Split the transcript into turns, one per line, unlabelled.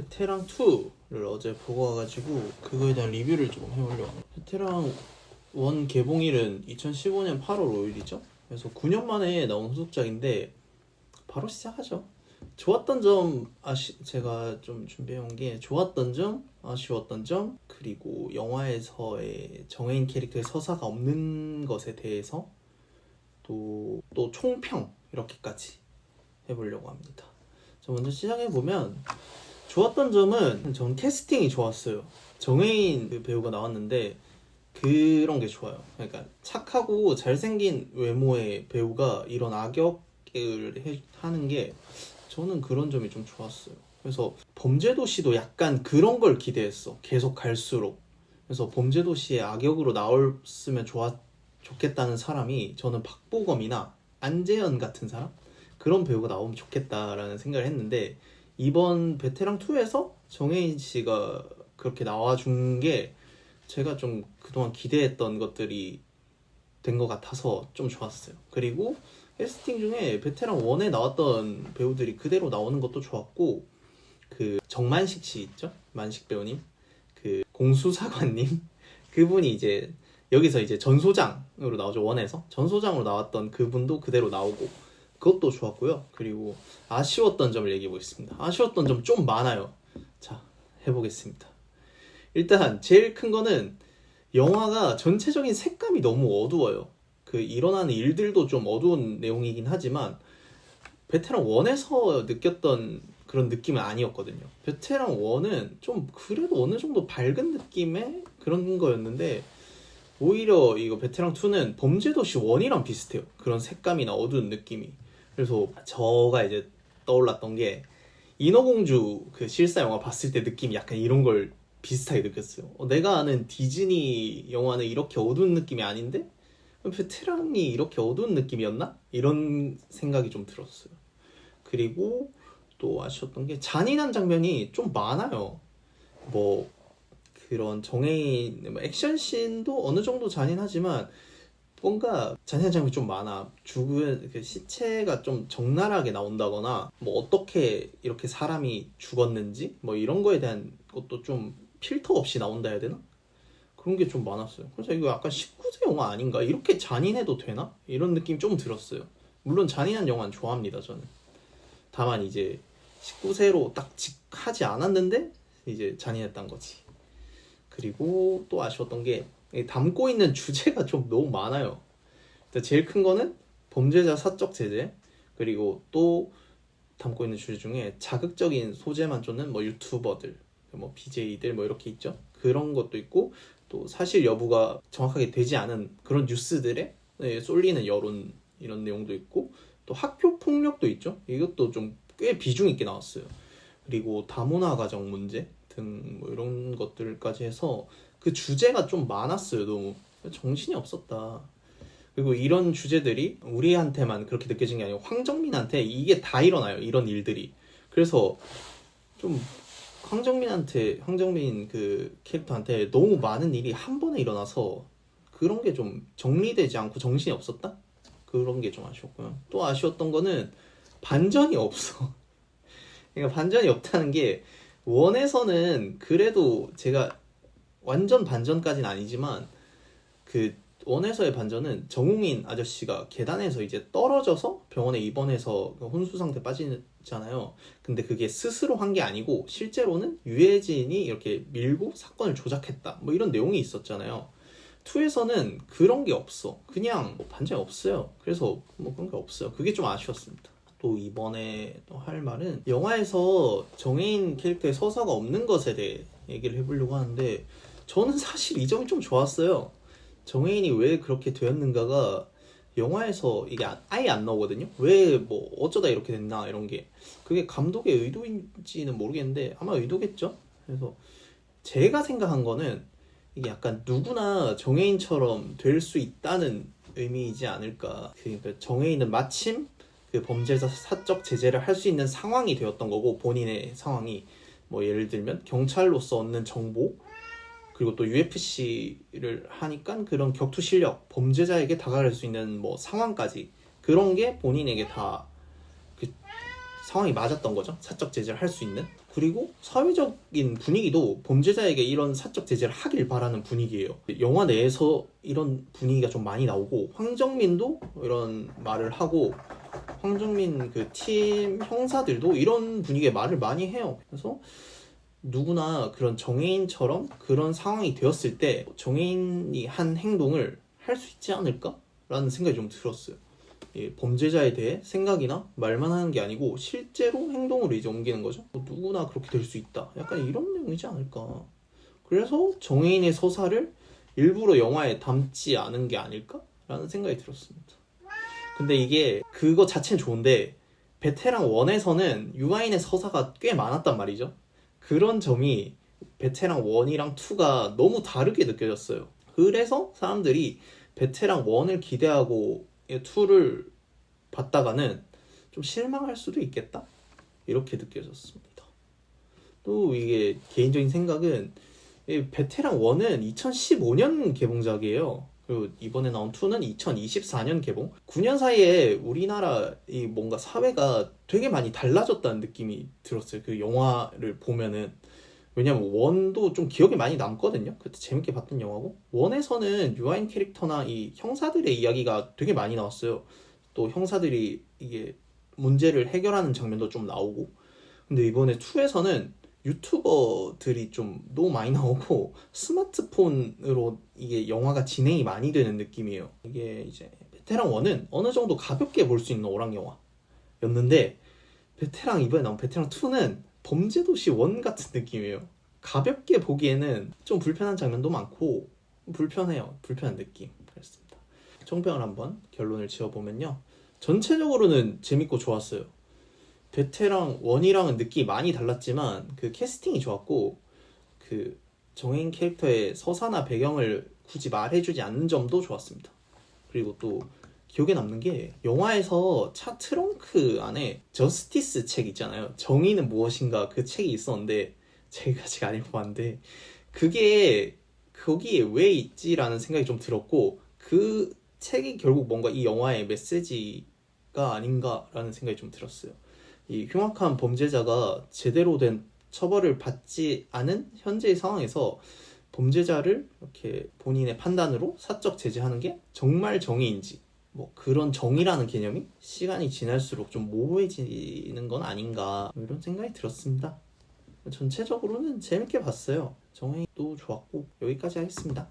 베테랑 2를 어제 보고 와가지고 그거에 대한 리뷰를 좀 해보려고 합니다. 베테랑 1 개봉일은 2015년 8월 5일이죠. 그래서 9년 만에 나온 후속작인데 바로 시작하죠. 좋았던 점, 제가 좀 준비해온 게 좋았던 점, 아쉬웠던 점, 그리고 영화에서의 정해인 캐릭터의 서사가 없는 것에 대해서 또 총평 이렇게까지 해보려고 합니다. 자, 먼저 시작해보면 좋았던 점은 전 캐스팅이 좋았어요. 정해인 그 배우가 나왔는데 그런 게 좋아요. 그러니까 착하고 잘생긴 외모의 배우가 이런 악역을 하는 게 저는 그런 점이 좀 좋았어요. 그래서 범죄도시도 약간 그런 걸 기대했어. 계속 갈수록. 그래서 범죄도시의 악역으로 나왔으면 좋겠다는 사람이 저는 박보검이나 안재현 같은 사람? 그런 배우가 나오면 좋겠다라는 생각을 했는데 이번 베테랑2에서 정혜인 씨가 그렇게 나와준 게 제가 좀 그동안 기대했던 것들이 된 것 같아서 좀 좋았어요. 그리고 캐스팅 중에 베테랑 1에 나왔던 배우들이 그대로 나오는 것도 좋았고 그 정만식 씨 있죠? 만식 배우님 그 공수사관님 그분이 이제 여기서 이제 전소장으로 나오죠. 1에서 전소장으로 나왔던 그분도 그대로 나오고 그것도 좋았고요. 그리고 아쉬웠던 점을 얘기해 보겠습니다. 아쉬웠던 점 좀 많아요. 자, 해보겠습니다. 일단 제일 큰 거는 영화가 전체적인 색감이 너무 어두워요. 그 일어나는 일들도 좀 어두운 내용이긴 하지만 베테랑 1에서 느꼈던 그런 느낌은 아니었거든요. 베테랑 1은 좀 그래도 어느 정도 밝은 느낌의 그런 거였는데 오히려 이거 베테랑 2는 범죄도시 1이랑 비슷해요. 그런 색감이나 어두운 느낌이. 그래서 저가 이제 떠올랐던 게 인어공주 그 실사 영화 봤을 때 느낌이 약간 이런 걸 비슷하게 느꼈어요. 내가 아는 디즈니 영화는 이렇게 어두운 느낌이 아닌데 베테랑이 이렇게 어두운 느낌이었나? 이런 생각이 좀 들었어요. 그리고 또 아쉬웠던 게 잔인한 장면이 좀 많아요. 뭐 그런 정해인 액션씬도 어느 정도 잔인하지만 뭔가 잔인한 장면이 좀 많아. 죽은 그 시체가 좀 적나라하게 나온다거나 뭐 어떻게 이렇게 사람이 죽었는지 뭐 이런 거에 대한 것도 좀 필터 없이 나온다 해야 되나? 그런 게 좀 많았어요. 그래서 이거 약간 19세 영화 아닌가? 이렇게 잔인해도 되나? 이런 느낌 좀 들었어요. 물론 잔인한 영화는 좋아합니다, 저는. 다만 이제 19세로 딱 하지 않았는데 이제 잔인했단 거지. 그리고 또 아쉬웠던 게 담고 있는 주제가 좀 너무 많아요. 제일 큰 거는 범죄자 사적 제재, 그리고 또 담고 있는 주제 중에 자극적인 소재만 쫓는 뭐 유튜버들, 뭐 BJ들 뭐 이렇게 있죠. 그런 것도 있고 또 사실 여부가 정확하게 되지 않은 그런 뉴스들에 쏠리는 여론 이런 내용도 있고 또 학교 폭력도 있죠. 이것도 좀 꽤 비중 있게 나왔어요. 그리고 다문화 가정 문제 등 뭐 이런 것들까지 해서 그 주제가 좀 많았어요. 너무 정신이 없었다. 그리고 이런 주제들이 우리한테만 그렇게 느껴진 게 아니고 황정민한테 이게 다 일어나요. 이런 일들이. 그래서 좀 황정민 그 캐릭터한테 너무 많은 일이 한 번에 일어나서 그런 게 좀 정리되지 않고 정신이 없었다? 그런 게 좀 아쉬웠고요. 또 아쉬웠던 거는 반전이 없어. 그러니까 반전이 없다는 게 원에서는 그래도 제가 완전 반전까지는 아니지만 그 원에서의 반전은 정웅인 아저씨가 계단에서 이제 떨어져서 병원에 입원해서 혼수 상태 빠지잖아요. 근데 그게 스스로 한 게 아니고 실제로는 유해진이 이렇게 밀고 사건을 조작했다. 뭐 이런 내용이 있었잖아요. 2에서는 그런 게 없어. 그냥 반전이 없어요. 그래서 뭐 그런 게 없어요. 그게 좀 아쉬웠습니다. 또 이번에 또 할 말은 영화에서 정해인 캐릭터의 서사가 없는 것에 대해 얘기를 해보려고 하는데 저는 사실 이 점이 좀 좋았어요. 정해인이 왜 그렇게 되었는가가 영화에서 이게 아예 안 나오거든요. 왜 뭐 어쩌다 이렇게 됐나 이런 게 그게 감독의 의도인지는 모르겠는데 아마 의도겠죠. 그래서 제가 생각한 거는 이게 약간 누구나 정해인처럼 될 수 있다는 의미이지 않을까. 그러니까 정해인은 마침 그 범죄자 사적 제재를 할 수 있는 상황이 되었던 거고 본인의 상황이 뭐 예를 들면 경찰로서 얻는 정보 그리고 또 UFC를 하니까 그런 격투 실력, 범죄자에게 다가갈 수 있는 뭐 상황까지 그런 게 본인에게 다 그 상황이 맞았던 거죠. 사적 제재를 할 수 있는. 그리고 사회적인 분위기도 범죄자에게 이런 사적 제재를 하길 바라는 분위기예요. 영화 내에서 이런 분위기가 좀 많이 나오고 황정민도 이런 말을 하고 황정민 그 팀 형사들도 이런 분위기의 말을 많이 해요. 그래서 누구나 그런 정혜인처럼 그런 상황이 되었을 때 정혜인이 한 행동을 할 수 있지 않을까? 라는 생각이 좀 들었어요. 범죄자에 대해 생각이나 말만 하는 게 아니고 실제로 행동으로 이제 옮기는 거죠. 누구나 그렇게 될 수 있다. 약간 이런 내용이지 않을까. 그래서 정혜인의 서사를 일부러 영화에 담지 않은 게 아닐까? 라는 생각이 들었습니다. 근데 이게 그거 자체는 좋은데 베테랑 1에서는 유아인의 서사가 꽤 많았단 말이죠. 그런 점이 베테랑 1이랑 2가 너무 다르게 느껴졌어요. 그래서 사람들이 베테랑 1을 기대하고 2를 봤다가는 좀 실망할 수도 있겠다? 이렇게 느껴졌습니다. 또 이게 개인적인 생각은 베테랑 1은 2015년 개봉작이에요. 그리고 이번에 나온 2는 2024년 개봉. 9년 사이에 우리나라 이 뭔가 사회가 되게 많이 달라졌다는 느낌이 들었어요. 그 영화를 보면은. 왜냐면 1도 좀 기억에 많이 남거든요. 그때 재밌게 봤던 영화고. 1에서는 유아인 캐릭터나 이 형사들의 이야기가 되게 많이 나왔어요. 또 형사들이 이게 문제를 해결하는 장면도 좀 나오고. 근데 이번에 2에서는 유튜버들이 좀 너무 많이 나오고 스마트폰으로 이게 영화가 진행이 많이 되는 느낌이에요. 이게 이제 베테랑 1은 어느 정도 가볍게 볼 수 있는 오락 영화였는데 이번에 나온 베테랑 2는 범죄도시 1 같은 느낌이에요. 가볍게 보기에는 좀 불편한 장면도 많고 불편한 느낌. 그랬습니다. 총평을 한번 결론을 지어보면요. 전체적으로는 재밌고 좋았어요. 베테랑 1이랑은 느낌이 많이 달랐지만 그 캐스팅이 좋았고 그 정혜인 캐릭터의 서사나 배경을 굳이 말해주지 않는 점도 좋았습니다. 그리고 또 기억에 남는 게 영화에서 차 트렁크 안에 저스티스 책 있잖아요. 정의는 무엇인가 그 책이 있었는데 제가 아직 안 읽어봤는데 그게 거기에 왜 있지라는 생각이 좀 들었고 그 책이 결국 뭔가 이 영화의 메시지가 아닌가라는 생각이 좀 들었어요. 이 흉악한 범죄자가 제대로 된 처벌을 받지 않은 현재의 상황에서 범죄자를 이렇게 본인의 판단으로 사적 제재하는 게 정말 정의인지 뭐 그런 정의라는 개념이 시간이 지날수록 좀 모호해지는 건 아닌가 이런 생각이 들었습니다. 전체적으로는 재밌게 봤어요. 정의도 좋았고 여기까지 하겠습니다.